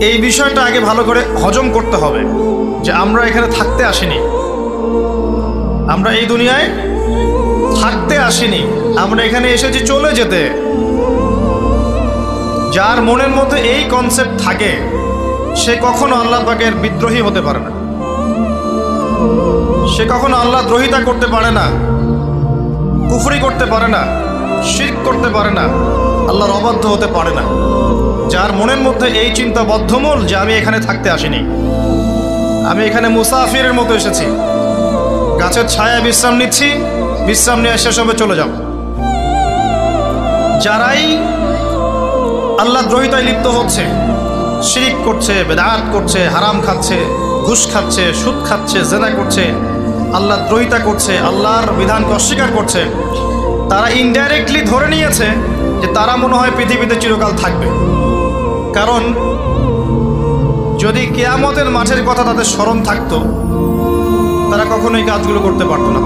এই বিষয়টা আগে ভালো করে হজম করতে হবে যে আমরা এখানে থাকতে আসিনি, আমরা এই দুনিয়ায় থাকতে আসিনি, আমরা এখানে এসেছি চলে যেতে। যার মনের মধ্যে এই কনসেপ্ট থাকে সে কখনো আল্লাহ পাকের বিদ্রোহী হতে পারে না, সে কখনো আল্লাহ দ্রোহিতা করতে পারে না, কুফরি করতে পারে না, শিরক করতে পারে না, আল্লাহর অবাধ্য হতে পারে না। যার মনের মধ্যে এই চিন্তা বদ্ধমূল যে আমি এখানে থাকতে আসিনি, আমি এখানে মুসাফিরের মতো এসেছি, গাছের ছায়ায় বিশ্রাম নিচ্ছি, বিশ্রাম নিয়ে শেষ হবে চলে যাব। যারাই আল্লাহ দ্রোহিতায় লিপ্ত হচ্ছে, শিরিক করছে, বেদাত করছে, হারাম খাচ্ছে, ঘুষ খাচ্ছে, সুদ খাচ্ছে, জেনা করছে, আল্লাহ দ্রোহিতা করছে, আল্লাহর বিধানকে অস্বীকার করছে, তারা ইনডাইরেক্টলি ধরে নিয়েছে যে তারা মনে হয় পৃথিবীতে চিরকাল থাকবে। কারণ যদি কিয়ামতের মাঠের কথা তাদের স্মরণ থাকতো তারা কখনো এই কাজগুলো করতে পারতো না।